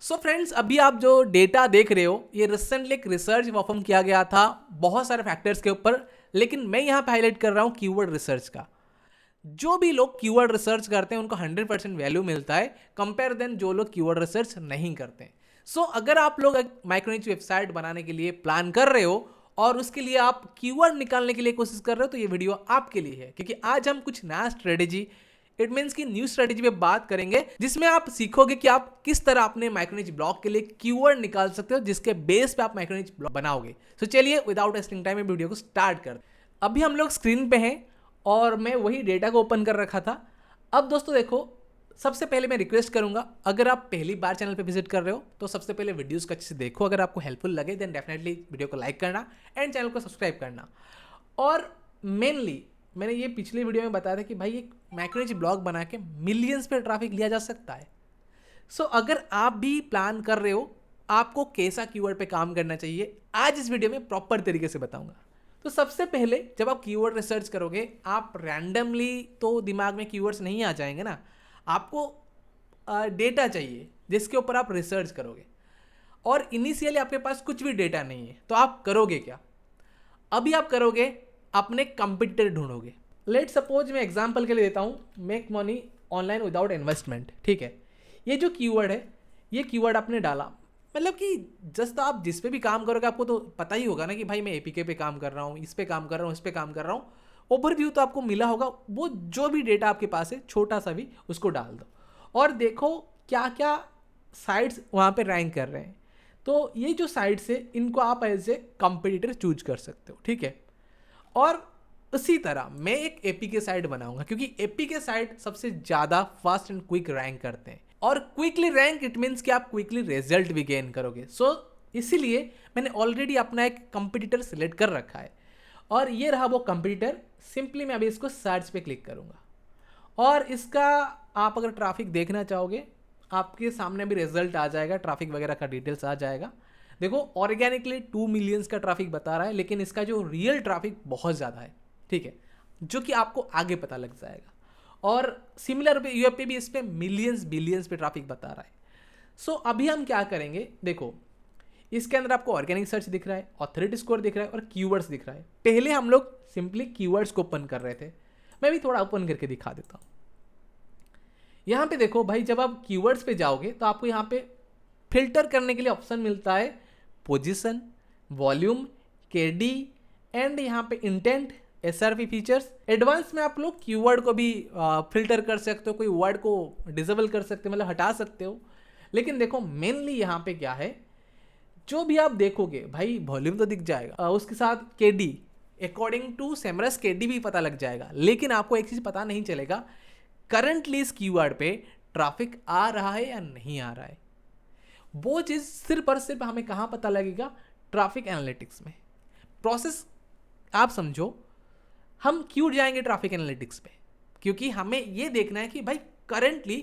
So friends, अभी आप जो डेटा देख रहे हो ये रिसेंटली एक रिसर्च परफॉर्म किया गया था बहुत सारे फैक्टर्स के ऊपर, लेकिन मैं यहाँ पे हाईलाइट कर रहा हूँ कीवर्ड रिसर्च का। जो भी लोग कीवर्ड रिसर्च करते हैं उनको 100% वैल्यू मिलता है कंपेयर देन जो लोग कीवर्ड रिसर्च नहीं करते हैं। सो अगर आप लोग एक माइक्रोनिच वेबसाइट बनाने के लिए प्लान कर रहे हो और उसके लिए आप कीवर्ड निकालने के लिए कोशिश कर रहे हो तो ये वीडियो आपके लिए है, क्योंकि आज हम कुछ नया स्ट्रेटेजी, इट मीन्स की न्यू स्ट्रेटेजी पे बात करेंगे जिसमें आप सीखोगे कि आप किस तरह अपने माइक्रोनिच ब्लॉग के लिए कीवर्ड निकाल सकते हो जिसके बेस पे आप माइक्रोनिच ब्लॉग बनाओगे। सो चलिए विदाउट वेस्टिंग टाइम वीडियो को स्टार्ट कर। अभी हम लोग स्क्रीन पे हैं और मैं वही डेटा को ओपन कर रखा था। अब दोस्तों देखो, सबसे पहले मैं रिक्वेस्ट करूंगा, अगर आप पहली बार चैनल पे विजिट कर रहे हो तो सबसे पहले वीडियोस को अच्छे से देखो। अगर आपको हेल्पफुल लगे देन डेफिनेटली वीडियो को लाइक करना एंड चैनल को सब्सक्राइब करना। और मेनली मैंने ये पिछले वीडियो में बताया था कि भाई एक माइक्रोनिच ब्लॉग बना के मिलियंस पे ट्रैफिक लिया जा सकता है। सो अगर आप भी प्लान कर रहे हो आपको कैसा कीवर्ड पे काम करना चाहिए, आज इस वीडियो में प्रॉपर तरीके से बताऊंगा। तो सबसे पहले जब आप कीवर्ड रिसर्च करोगे, आप रैंडमली तो दिमाग में कीवर्ड्स नहीं आ जाएंगे ना, आपको डेटा चाहिए जिसके ऊपर आप रिसर्च करोगे। और इनिशियली आपके पास कुछ भी डेटा नहीं है तो आप करोगे क्या? अभी आप करोगे अपने कंपटीटर ढूंढोगे। लेट सपोज मैं एग्जांपल के लिए देता हूँ, make money online without investment. ठीक है, ये जो कीवर्ड है ये कीवर्ड आपने डाला, मतलब कि जस्ट आप जिस पे भी काम करोगे आपको तो पता ही होगा ना कि भाई मैं एपीके पे काम कर रहा हूँ, इस पे काम कर रहा हूँ, इस पे काम कर रहा हूँ। ओवरव्यू तो आपको मिला होगा, वो जो भी डेटा आपके पास है छोटा सा भी उसको डाल दो और देखो क्या क्या साइट्स वहाँ पे रैंक कर रहे हैं। तो ये जो साइट्स है इनको आप एज ए कंपटीटर चूज कर सकते हो। ठीक है, और उसी तरह मैं एक एपीके साइट बनाऊंगा क्योंकि एपीके साइट सबसे ज़्यादा फास्ट एंड क्विक रैंक करते हैं। और क्विकली रैंक इट मीन्स कि आप क्विकली रिजल्ट भी गेन करोगे। सो इसीलिए मैंने ऑलरेडी अपना एक कंपटीटर सिलेक्ट कर रखा है और ये रहा वो कंपटीटर। सिंपली मैं अभी इसको सर्च पे क्लिक करूँगा और इसका आप अगर ट्रैफिक देखना चाहोगे आपके सामने भी रिजल्ट आ जाएगा, ट्रैफिक वगैरह का डिटेल्स आ जाएगा। देखो ऑर्गेनिकली 2 मिलियंस का ट्रैफिक बता रहा है, लेकिन इसका जो रियल ट्रैफिक बहुत ज़्यादा है। ठीक है, जो कि आपको आगे पता लग जाएगा। और सिमिलर पे यूएफ पे भी इस पे मिलियंस बिलियंस पे ट्रैफिक बता रहा है। सो अभी हम क्या करेंगे, देखो इसके अंदर आपको ऑर्गेनिक सर्च दिख रहा है, ऑथोरिटी स्कोर दिख रहा है और कीवर्ड्स दिख रहा है। पहले हम लोग सिंपली कीवर्ड्स को ओपन कर रहे थे, मैं भी थोड़ा ओपन करके दिखा देता हूँ। यहाँ पे देखो भाई, जब आप कीवर्ड्स पे जाओगे तो आपको यहाँ पे फिल्टर करने के लिए ऑप्शन मिलता है पोजीशन, वॉल्यूम, केडी एंड यहाँ पे इंटेंट, एसआरपी फीचर्स। एडवांस में आप लोग कीवर्ड को भी फिल्टर कर सकते हो, कोई वर्ड को डिसेबल कर सकते हो, मतलब हटा सकते हो। लेकिन देखो मेनली यहाँ पे क्या है, जो भी आप देखोगे भाई वॉल्यूम तो दिख जाएगा, उसके साथ केडी, अकॉर्डिंग टू सेमरस केडी भी पता लग जाएगा। लेकिन आपको एक चीज़ पता नहीं चलेगा करंटली इस कीवर्ड पे ट्रैफिक आ रहा है या नहीं आ रहा है। वो चीज़ सिर्फ और सिर्फ हमें कहाँ पता लगेगा, ट्रैफिक एनालिटिक्स में। प्रोसेस आप समझो, हम क्यों जाएंगे ट्रैफिक एनालिटिक्स पे, क्योंकि हमें ये देखना है कि भाई करंटली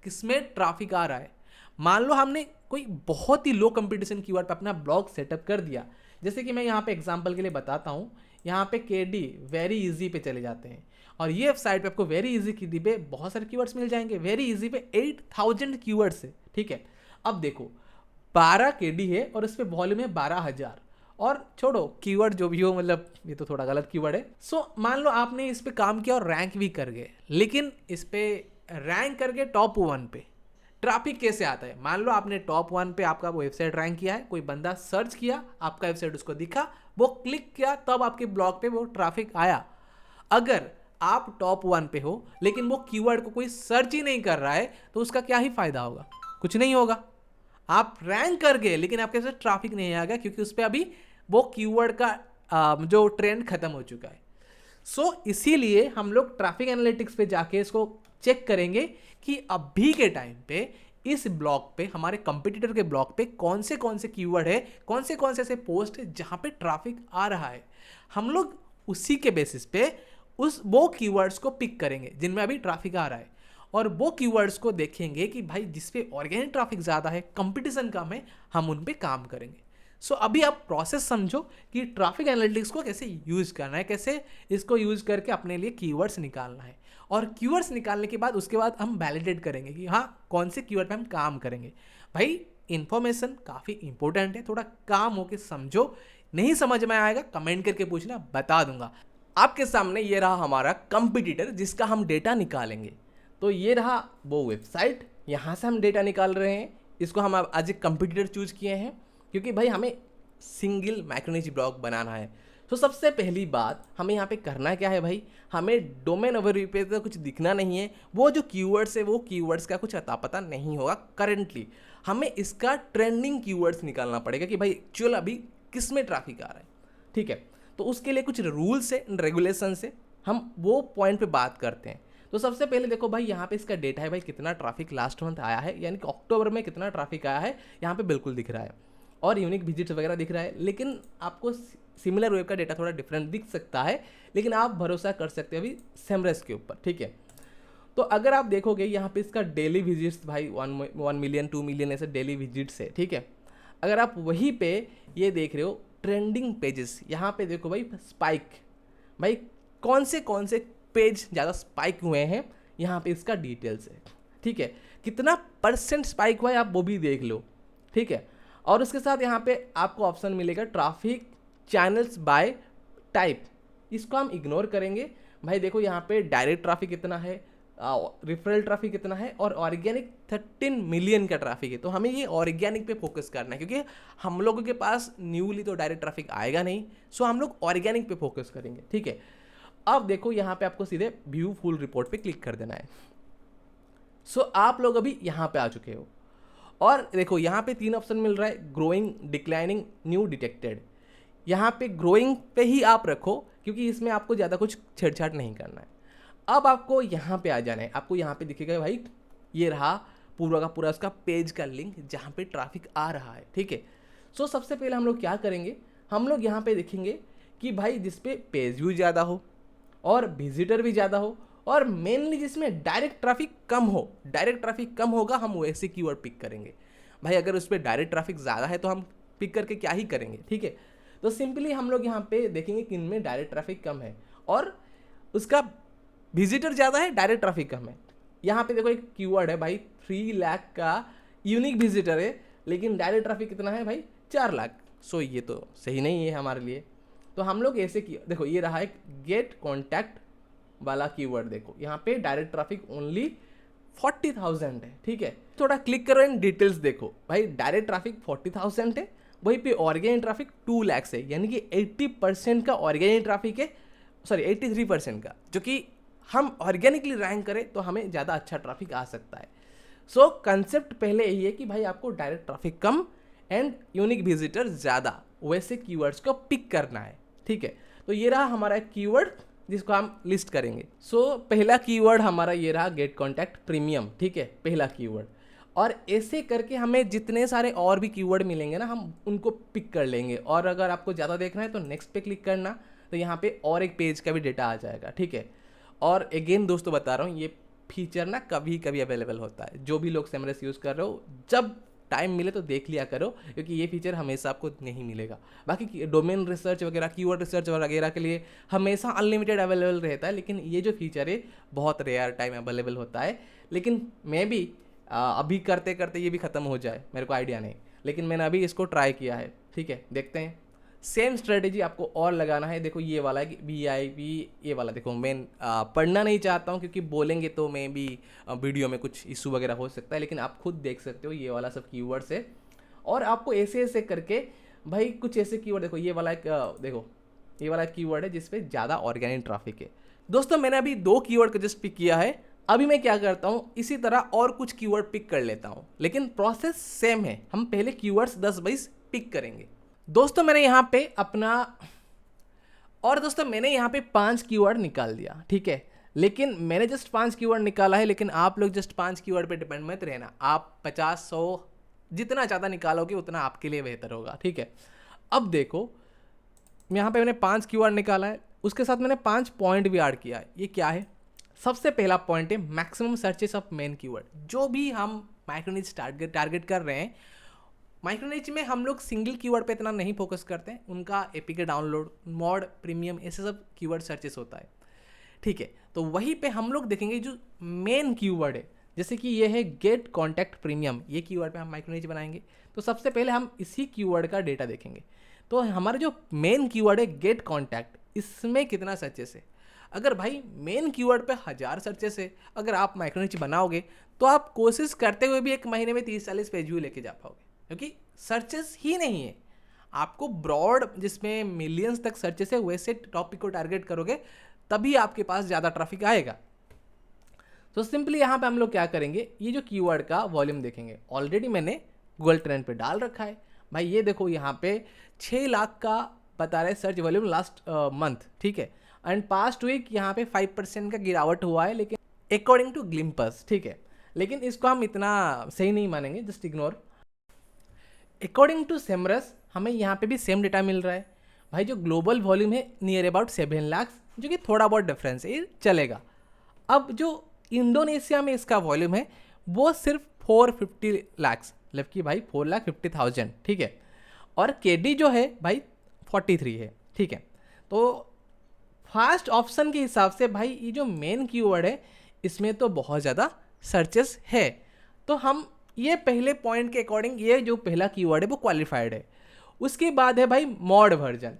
किसमें ट्रैफिक आ रहा है। मान लो हमने कोई बहुत ही लो कंपटीशन कीवर्ड पे अपना ब्लॉग सेटअप कर दिया, जैसे कि मैं यहाँ पे एग्जांपल के लिए बताता हूँ। यहाँ पे केडी वेरी इजी पे चले जाते हैं और ये साइट पे आपको वेरी इजी की पे बहुत सारे कीवर्ड्स मिल जाएंगे। वेरी इजी पे 8000 कीवर्ड्स है। ठीक है, अब देखो 12 केडी है और इस पे वॉल्यूम है 12,000। और छोड़ो कीवर्ड जो भी हो, मतलब ये तो थोड़ा गलत कीवर्ड है। सो मान लो आपने इस पे काम किया और रैंक भी कर गए, लेकिन इस पे रैंक करके टॉप 1 पे ट्रैफिक कैसे आता है? मान लो आपने टॉप 1 पे आपका वेबसाइट रैंक किया है, कोई बंदा सर्च किया, आपका वेबसाइट उसको दिखा, वो क्लिक किया, तब आपके ब्लॉग पे वो ट्रैफिक आया। अगर आप टॉप 1 पे हो लेकिन वो कीवर्ड को कोई सर्च ही नहीं कर रहा है तो उसका क्या ही फायदा होगा? कुछ नहीं होगा। आप रैंक कर गए लेकिन आपके साथ ट्रैफिक नहीं आ गया क्योंकि उस पर अभी वो कीवर्ड का जो ट्रेंड खत्म हो चुका है। सो इसीलिए हम लोग ट्रैफिक एनालिटिक्स पे जाके इसको चेक करेंगे कि अभी के टाइम पे इस ब्लॉग पे, हमारे कंपटीटर के ब्लॉग पे कौन से कीवर्ड है, कौन से ऐसे पोस्ट है जहां पे ट्रैफिक आ रहा है। हम लोग उसी के बेसिस पे वो कीवर्ड्स को पिक करेंगे जिनमें अभी ट्रैफिक आ रहा है और वो कीवर्ड्स को देखेंगे कि भाई जिस पे ऑर्गेनिक ट्रैफिक ज़्यादा है, कंपटीशन कम है, हम उन पे काम करेंगे। सो अभी आप प्रोसेस समझो कि ट्रैफिक एनालिटिक्स को कैसे यूज़ करना है, कैसे इसको यूज़ करके अपने लिए कीवर्ड्स निकालना है। और कीवर्ड्स निकालने के बाद उसके बाद हम वैलिडेट करेंगे कि हाँ कौन से कीवर्ड पे हम काम करेंगे। भाई इन्फॉर्मेशन काफ़ी इंपॉर्टेंट है, थोड़ा काम होके समझो, नहीं समझ में आएगा कमेंट करके पूछना, बता दूंगा। आपके सामने ये रहा हमारा कंपटीटर जिसका हम डेटा निकालेंगे। तो ये रहा वो वेबसाइट, यहाँ से हम डेटा निकाल रहे हैं। इसको हम आज एक कंपटीटर चूज किए हैं क्योंकि भाई हमें सिंगल माइक्रोनिच ब्लॉग बनाना है। तो सबसे पहली बात हमें यहाँ पे करना क्या है भाई, हमें डोमेन ओवरव्यू पे तो कुछ दिखना नहीं है, वो जो कीवर्ड्स है वो कीवर्ड्स का कुछ अता पता नहीं होगा करंटली। हमें इसका ट्रेंडिंग कीवर्ड्स निकालना पड़ेगा कि भाई एक्चुअल अभी किस में ट्रैफिक आ रहा है, ठीक है। तो उसके लिए कुछ रूल्स है, रेगुलेशन से हम वो पॉइंट पे बात करते हैं। तो सबसे पहले देखो भाई यहाँ पे इसका डेटा है भाई, कितना ट्रैफिक लास्ट मंथ आया है, यानी कि अक्टूबर में कितना ट्रैफिक आया है यहाँ पे बिल्कुल दिख रहा है, और यूनिक विजिट्स वगैरह दिख रहा है। लेकिन आपको सिमिलर वेब का डेटा थोड़ा डिफरेंट दिख सकता है, लेकिन आप भरोसा कर सकते हो अभी सेमरस के ऊपर, ठीक है। तो अगर आप देखोगे यहाँ पे इसका डेली विजिट्स भाई 1 मिलियन 2 मिलियन ऐसे डेली विजिट्स है, ठीक है। अगर आप वहीं पे ये देख रहे हो ट्रेंडिंग पेजेस, यहाँ पे देखो भाई स्पाइक, भाई कौन से पेज ज़्यादा स्पाइक हुए हैं, यहाँ पे इसका डिटेल्स है, ठीक है। कितना % स्पाइक हुआ है आप वो भी देख लो, ठीक है। और उसके साथ यहाँ पे आपको ऑप्शन मिलेगा ट्रैफिक चैनल्स बाय टाइप, इसको हम इग्नोर करेंगे। भाई देखो यहाँ पे डायरेक्ट ट्रैफिक कितना है, रिफरल ट्रैफिक कितना है, और ऑर्गेनिक 13 मिलियन का ट्रैफिक है। तो हमें ये ऑर्गेनिक पे फोकस करना है क्योंकि हम लोगों के पास न्यूली तो डायरेक्ट ट्रैफिक आएगा नहीं, सो हम लोग ऑर्गेनिक पे फोकस करेंगे, ठीक है। अब देखो यहाँ पे आपको सीधे व्यू फुल रिपोर्ट पे क्लिक कर देना है। सो आप लोग अभी यहाँ पे आ चुके हो, और देखो यहाँ पे 3 ऑप्शन मिल रहा है, ग्रोइंग, डिक्लाइनिंग, न्यू डिटेक्टेड। यहाँ पे ग्रोइंग पे ही आप रखो क्योंकि इसमें आपको ज़्यादा कुछ छेड़छाड़ नहीं करना है। अब आपको यहाँ पे आ जाना है, आपको यहाँ पे दिखेगा भाई ये रहा पूरा का पूरा उसका पेज का लिंक जहाँ पे ट्रैफिक आ रहा है, ठीक है। सो सबसे पहले हम लोग क्या करेंगे, हम लोग यहाँ पे देखेंगे कि भाई जिस पे पेज व्यू ज़्यादा हो और विजिटर भी ज़्यादा हो, और मेनली जिसमें डायरेक्ट ट्रैफिक कम हो, डायरेक्ट ट्रैफिक कम होगा हम वैसे कीवर्ड पिक करेंगे। भाई अगर उस पर डायरेक्ट ट्रैफिक ज़्यादा है तो हम पिक करके क्या ही करेंगे, ठीक है। तो सिंपली हम लोग यहाँ पे देखेंगे किन में डायरेक्ट ट्रैफिक कम है और उसका विजिटर ज़्यादा है, डायरेक्ट ट्रैफिक कम है। यहाँ पे देखो एक कीवर्ड है भाई 3 लाख का यूनिक विजिटर है, लेकिन डायरेक्ट ट्रैफिक कितना है भाई 4 लाख। सो ये तो सही नहीं है हमारे लिए। तो हम लोग ऐसे की देखो ये रहा एक गेट कॉन्टैक्ट वाला कीवर्ड, देखो यहाँ पे डायरेक्ट ट्रैफिक ओनली 40,000 है, ठीक है। थोड़ा क्लिक करो इन डिटेल्स, देखो भाई डायरेक्ट ट्रैफिक 40,000 है, वहीं पे ऑर्गेनिक ट्रैफिक 2 लाख है, यानी कि 80% का ऑर्गेनिक ट्रैफिक है, सॉरी 83% का, जो कि हम ऑर्गेनिकली रैंक करें तो हमें ज़्यादा अच्छा ट्रैफिक आ सकता है। सो कंसेप्ट पहले यही है कि भाई आपको direct traffic come and unique visitor ज़्यादा, वैसे कीवर्ड्स को पिक करना है, ठीक है। तो ये रहा हमारा कीवर्ड जिसको हम लिस्ट करेंगे। सो पहला कीवर्ड हमारा ये रहा गेट कॉन्टैक्ट प्रीमियम, ठीक है, पहला कीवर्ड। और ऐसे करके हमें जितने सारे और भी कीवर्ड मिलेंगे ना हम उनको पिक कर लेंगे। और अगर आपको ज़्यादा देखना है तो नेक्स्ट पे क्लिक करना, तो यहाँ पे और एक पेज का भी डेटा आ जाएगा, ठीक है। और अगेन दोस्तों बता रहा हूँ ये फीचर ना कभी कभी अवेलेबल होता है, जो भी लोग सेमरस यूज़ कर रहे हो जब टाइम मिले तो देख लिया करो, क्योंकि ये फीचर हमेशा आपको नहीं मिलेगा। बाकी डोमेन रिसर्च वगैरह, कीवर्ड रिसर्च वगैरह के लिए हमेशा अनलिमिटेड अवेलेबल रहता है, लेकिन ये जो फीचर है बहुत रेयर टाइम अवेलेबल होता है। लेकिन मैं भी अभी करते करते ये भी ख़त्म हो जाए मेरे को आइडिया नहीं, लेकिन मैंने अभी इसको ट्राई किया है, ठीक है। देखते हैं सेम स्ट्रेटेजी आपको और लगाना है। देखो ये वाला है कि VIP, ये वाला देखो मैं पढ़ना नहीं चाहता हूँ क्योंकि बोलेंगे तो मैं भी वीडियो में कुछ इशू वगैरह हो सकता है, लेकिन आप खुद देख सकते हो ये वाला सब कीवर्ड्स है। और आपको ऐसे ऐसे करके भाई कुछ ऐसे कीवर्ड देखो, ये वाला एक देखो ये वाला कीवर्ड है जिसपे ज़्यादा ऑर्गेनिक ट्रैफिक है। दोस्तों मैंने अभी 2 कीवर्ड को जस्ट पिक किया है, अभी मैं क्या करता हूँ इसी तरह और कुछ कीवर्ड पिक कर लेता हूँ, लेकिन प्रोसेस सेम है। हम पहले कीवर्ड्स 10-20 पिक करेंगे। दोस्तों मैंने यहाँ पे अपना और दोस्तों मैंने यहाँ पे 5 कीवर्ड निकाल दिया, ठीक है। लेकिन मैंने जस्ट 5 कीवर्ड निकाला है, लेकिन आप लोग जस्ट 5 कीवर्ड पे डिपेंड मत रहना। आप 50-100 जितना ज़्यादा निकालोगे उतना आपके लिए बेहतर होगा, ठीक है। अब देखो यहाँ पे मैंने 5 कीवर्ड निकाला है, उसके साथ मैंने 5 पॉइंट भी ऐड किया है। ये क्या है? सबसे पहला पॉइंट है maximum searches of main keyword. जो भी हम माइक्रोनिच टारगेट कर रहे हैं, माइक्रोनिच में हम लोग सिंगल कीवर्ड पे इतना नहीं फोकस करते हैं, उनका APK डाउनलोड, मॉड, प्रीमियम, ऐसे सब कीवर्ड सर्चेस होता है, ठीक है। तो वहीं पे हम लोग देखेंगे जो मेन कीवर्ड है, जैसे कि ये है गेट कॉन्टैक्ट प्रीमियम, ये कीवर्ड पे हम माइक्रो निच बनाएंगे। तो सबसे पहले हम इसी कीवर्ड का डेटा देखेंगे। तो हमारा जो मेन कीवर्ड है गेट कॉन्टैक्ट, इसमें कितना सर्चेस है। अगर भाई मेन कीवर्ड पे 1000 सर्चेस है, अगर आप माइक्रो निच बनाओगे तो आप कोशिश करते हुए भी एक महीने में 30-40 पेज व्यू लेके जा पाओगे, क्योंकि सर्चेस ही नहीं है। आपको ब्रॉड जिसमें मिलियंस तक सर्चेस है वैसे टॉपिक को टारगेट करोगे तभी आपके पास ज़्यादा ट्रैफिक आएगा। तो सिंपली यहाँ पे हम लोग क्या करेंगे, ये जो कीवर्ड का वॉल्यूम देखेंगे। ऑलरेडी मैंने गूगल ट्रेंड पे डाल रखा है भाई, ये देखो यहाँ पे 6 लाख का बता रहे सर्च वॉल्यूम लास्ट मंथ, ठीक है। एंड पास्ट वीक यहाँ पे 5% का गिरावट हुआ है, लेकिन अकॉर्डिंग टू ग्लिम्पस, ठीक है। लेकिन इसको हम इतना सही नहीं मानेंगे, जस्ट इग्नोर। अकॉर्डिंग टू सेमरस हमें यहाँ पे भी सेम डेटा मिल रहा है भाई। जो ग्लोबल वॉल्यूम है नियर अबाउट 7 लाख, जो कि थोड़ा बहुत डिफरेंस है, ये चलेगा। अब जो इंडोनेशिया में इसका वॉल्यूम है वो सिर्फ 450 लाख, मतलब कि भाई 4,50,000, ठीक है। और केडी जो है भाई 43 है, ठीक है। तो फर्स्ट ऑप्शन के हिसाब से भाई ये जो मेन कीवर्ड है इसमें तो बहुत ज़्यादा सर्चेस है। तो हम ये पहले पॉइंट के अकॉर्डिंग ये जो पहला कीवर्ड है वो क्वालिफाइड है। उसके बाद है भाई मॉड वर्जन,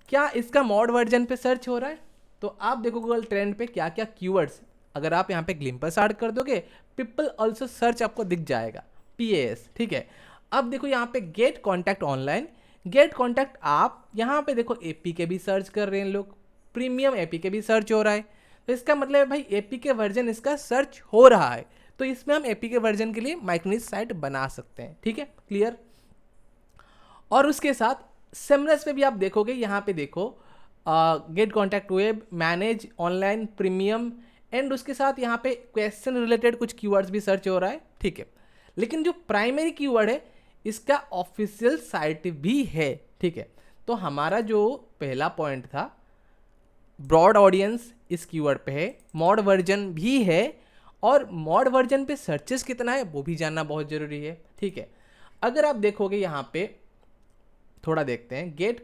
क्या इसका मॉड वर्जन पे सर्च हो रहा है। तो आप देखो गूगल ट्रेंड पे क्या क्या कीवर्ड्स, अगर आप यहाँ पे ग्लिम्पस ऐड कर दोगे पीपल ऑल्सो सर्च आपको दिख जाएगा, PAS, ठीक है। अब देखो यहाँ पे get contact online, get contact आप यहाँ पे देखो APK भी सर्च कर रहे हैं लोग, प्रीमियम APK भी सर्च हो रहा है। तो इसका मतलब है भाई APK वर्जन इसका सर्च हो रहा है, तो इसमें हम APK वर्जन के लिए माइक्रो निच साइट बना सकते हैं, ठीक है, क्लियर। और उसके साथ सेमरस पे भी आप देखोगे, यहाँ पे देखो get contact web, manage online, premium, and उसके साथ यहाँ पे क्वेश्चन रिलेटेड कुछ कीवर्ड्स भी सर्च हो रहा है, ठीक है। लेकिन जो प्राइमरी कीवर्ड है इसका ऑफिशियल साइट भी है, ठीक है। तो हमारा जो पहला पॉइंट था ब्रॉड ऑडियंस इस कीवर्ड पे है, मॉड वर्जन भी है, और मॉड वर्जन पे सर्चेस कितना है वो भी जानना बहुत ज़रूरी है, ठीक है। अगर आप देखोगे यहाँ पे थोड़ा देखते हैं, गेट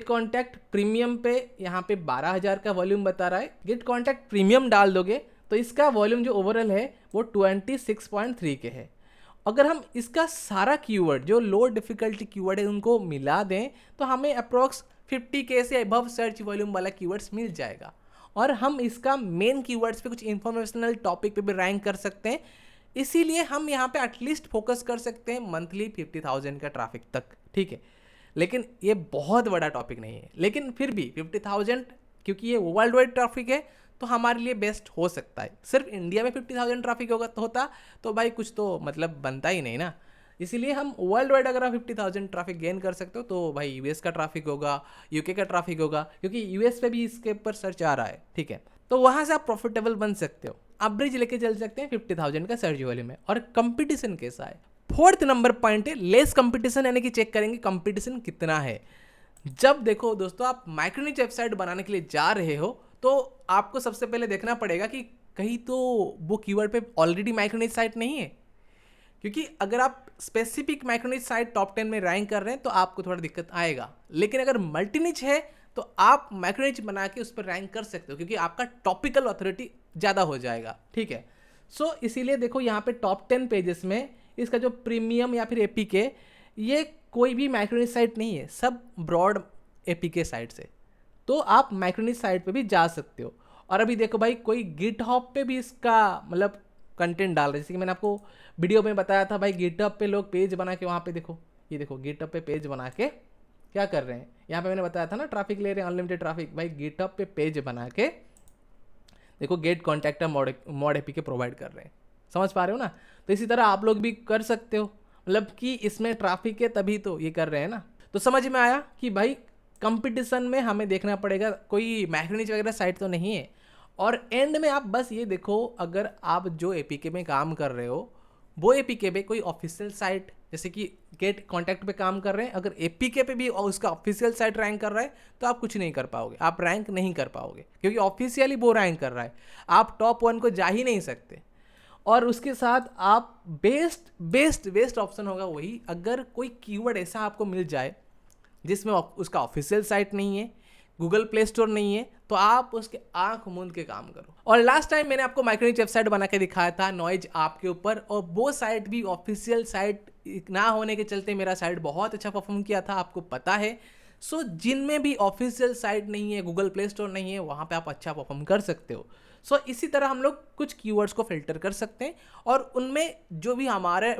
कॉन्टैक्ट प्रीमियम पे यहाँ पे 12,000 का वॉल्यूम बता रहा है। गेट कॉन्टैक्ट प्रीमियम डाल दोगे तो इसका वॉल्यूम जो ओवरऑल है वो 26.3 के है। अगर हम इसका सारा कीवर्ड जो लो डिफिकल्टी कीवर्ड है उनको मिला दें तो हमें अप्रॉक्स 50K से अबव सर्च वॉल्यूम वाला कीवर्ड्स मिल जाएगा, और हम इसका मेन कीवर्ड्स पे कुछ इंफॉर्मेशनल टॉपिक पे भी रैंक कर सकते हैं। इसीलिए हम यहाँ पे एटलीस्ट फोकस कर सकते हैं मंथली 50,000 का ट्रैफिक तक, ठीक है। लेकिन ये बहुत बड़ा टॉपिक नहीं है, लेकिन फिर भी 50,000 क्योंकि ये वर्ल्ड वाइड ट्रैफिक है तो हमारे लिए बेस्ट हो सकता है। सिर्फ इंडिया में 50,000 ट्रैफिक होता तो भाई कुछ तो मतलब बनता ही नहीं ना। इसीलिए हम वर्ल्ड वाइड अगर आप 50,000 ट्रैफिक गेन कर सकते हो तो भाई US का ट्रैफिक होगा, UK का ट्रैफिक होगा, क्योंकि US पे भी इसके ऊपर सर्च आ रहा है, ठीक है। तो वहाँ से आप प्रॉफिटेबल बन सकते हो, एवरेज लेके चल सकते हैं 50,000 का सर्च वॉल्यूम में। और कंपटीशन कैसा है, 4th नंबर पॉइंट है लेस कंपटीशन, यानी कि चेक करेंगे कंपटीशन कितना है। जब देखो दोस्तों आप माइक्रो निच वेबसाइट बनाने के लिए जा रहे हो तो आपको सबसे पहले देखना पड़ेगा कि कहीं तो वो कीवर्ड पे ऑलरेडी माइक्रो निच साइट नहीं है, क्योंकि अगर आप स्पेसिफिक माइक्रो निच साइट टॉप 10 में रैंक कर रहे हैं तो आपको थोड़ा दिक्कत आएगा। लेकिन अगर मल्टी निच है तो आप माइक्रो निच बना के उस पर रैंक कर सकते हो, क्योंकि आपका टॉपिकल अथॉरिटी ज़्यादा हो जाएगा, ठीक है। सो इसीलिए देखो यहाँ पे टॉप 10 पेजेस में इसका जो प्रीमियम या फिर APK, ये कोई भी माइक्रो निच साइट नहीं है, सब ब्रॉड APK साइट से। तो आप माइक्रो निच साइट पे भी जा सकते हो। और अभी देखो भाई कोई गिटहब पे भी इसका मतलब कंटेंट डाल रहे हैं, जैसे कि मैंने आपको वीडियो में बताया था भाई, गिटहब पे लोग पेज बना के वहाँ पे देखो, ये देखो गिटहब पे पेज बना के क्या कर रहे हैं, यहाँ पे मैंने बताया था ना ट्रैफिक ले रहे हैं, अनलिमिटेड ट्रैफिक। भाई गिटहब पे पेज बना के देखो get contact mod APK provide कर रहे हैं, समझ पा रहे हो ना। तो इसी तरह आप लोग भी कर सकते हो, मतलब कि इसमें ट्रैफिक है तभी तो ये कर रहे हैं ना। तो समझ में आया कि भाई कंपटीशन में हमें देखना पड़ेगा कोई माइक्रो निच वगैरह साइट तो नहीं है। और एंड में आप बस ये देखो, अगर आप जो APK में काम कर रहे हो वो APK पे कोई ऑफिशियल साइट जैसे कि गेट कॉन्टैक्ट पे काम कर रहे हैं, अगर APK पे भी उसका ऑफिशियल साइट रैंक कर रहा है तो आप कुछ नहीं कर पाओगे, आप रैंक नहीं कर पाओगे, क्योंकि ऑफिशियली वो रैंक कर रहा है, आप टॉप 1 को जा ही नहीं सकते। और उसके साथ आप बेस्ट ऑप्शन होगा वही, अगर कोई कीवर्ड ऐसा आपको मिल जाए जिसमें उसका ऑफिशियल साइट नहीं है, गूगल प्ले स्टोर नहीं है, तो आप उसके आंख मूंद के काम करो। और लास्ट टाइम मैंने आपको माइक्रोनिच वेबसाइट बना के दिखाया था नॉइज ऐप के ऊपर, और वो साइट भी ऑफिशियल साइट ना होने के चलते मेरा साइट बहुत अच्छा परफॉर्म किया था, आपको पता है। सो जिनमें भी ऑफिशियल साइट नहीं है, गूगल प्ले स्टोर नहीं है, वहाँ पे आप अच्छा परफॉर्म कर सकते हो। सो इसी तरह हम लोग कुछ कीवर्ड्स को फिल्टर कर सकते हैं, और उनमें जो भी हमारे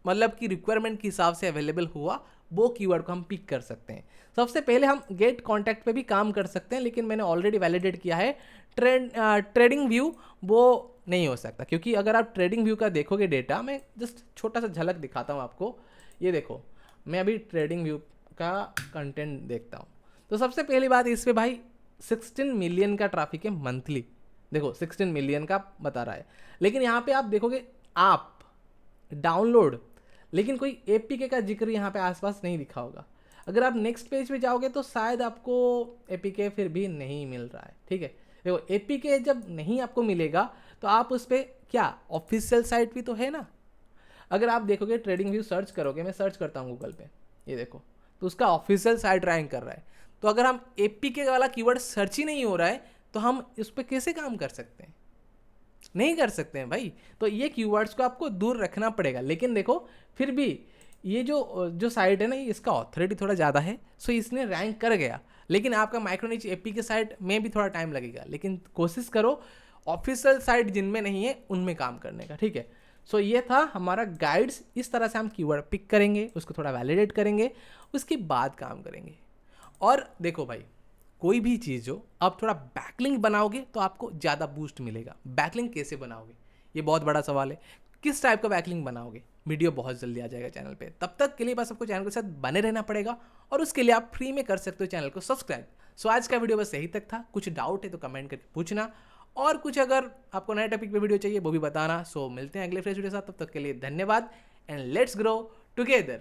मतलब कि रिक्वायरमेंट के हिसाब से अवेलेबल हुआ वो कीवर्ड को हम पिक कर सकते हैं। सबसे पहले हम गेट कॉन्टैक्ट पे भी काम कर सकते हैं, लेकिन मैंने ऑलरेडी वैलिडेट किया है ट्रेडिंग व्यू वो नहीं हो सकता, क्योंकि अगर आप ट्रेडिंग व्यू का देखोगे डेटा, मैं जस्ट छोटा सा झलक दिखाता हूँ आपको। ये देखो, मैं अभी ट्रेडिंग व्यू का कंटेंट देखता हूँ, तो सबसे पहली बात इस पे भाई 16 मिलियन का ट्रैफिक है मंथली। देखो 16 मिलियन का बता रहा है, लेकिन यहाँ पे आप देखोगे आप डाउनलोड, लेकिन कोई एपीके का जिक्र यहाँ पे आसपास नहीं दिखा होगा। अगर आप नेक्स्ट पेज पे जाओगे तो शायद आपको एपीके फिर भी नहीं मिल रहा है, ठीक है। देखो एपीके जब नहीं आपको मिलेगा तो आप उस पर क्या ऑफिशियल साइट भी तो है ना। अगर आप देखोगे ट्रेडिंग व्यू सर्च करोगे, मैं सर्च करता हूँ गूगल पे, ये देखो, तो उसका ऑफिशियल साइट रैंक कर रहा है। तो अगर हम एपीके वाला कीवर्ड सर्च ही नहीं हो रहा है तो हम इस पर कैसे काम कर सकते हैं? नहीं कर सकते हैं भाई। तो ये कीवर्ड्स को आपको दूर रखना पड़ेगा। लेकिन देखो फिर भी ये जो साइट है ना, इसका ऑथोरिटी थोड़ा ज़्यादा है, सो इसने रैंक कर गया। लेकिन आपका माइक्रोनिच एपी के साइट में भी थोड़ा टाइम लगेगा, लेकिन कोशिश करो ऑफिशियल साइट जिनमें नहीं है उनमें काम करने का, ठीक है। सो ये था हमारा गाइड्स। इस तरह से हम कीवर्ड पिक करेंगे, उसको थोड़ा वैलिडेट करेंगे, उसके बाद काम करेंगे। और देखो भाई, कोई भी चीज़ हो, आप थोड़ा बैकलिंक बनाओगे तो आपको ज़्यादा बूस्ट मिलेगा। बैकलिंक कैसे बनाओगे, ये बहुत बड़ा सवाल है। किस टाइप का बैकलिंक बनाओगे, वीडियो बहुत जल्दी आ जाएगा चैनल पे। तब तक के लिए बस आपको चैनल के साथ बने रहना पड़ेगा, और उसके लिए आप फ्री में कर सकते हो चैनल को सब्सक्राइब। सो आज का वीडियो बस यही तक था। कुछ डाउट है तो कमेंट करके पूछना, और कुछ अगर आपको नए टॉपिक पे वीडियो चाहिए वो भी बताना। सो मिलते हैं अगले फ्रेश वीडियो के साथ, तब तक के लिए धन्यवाद, एंड लेट्स ग्रो टुगेदर।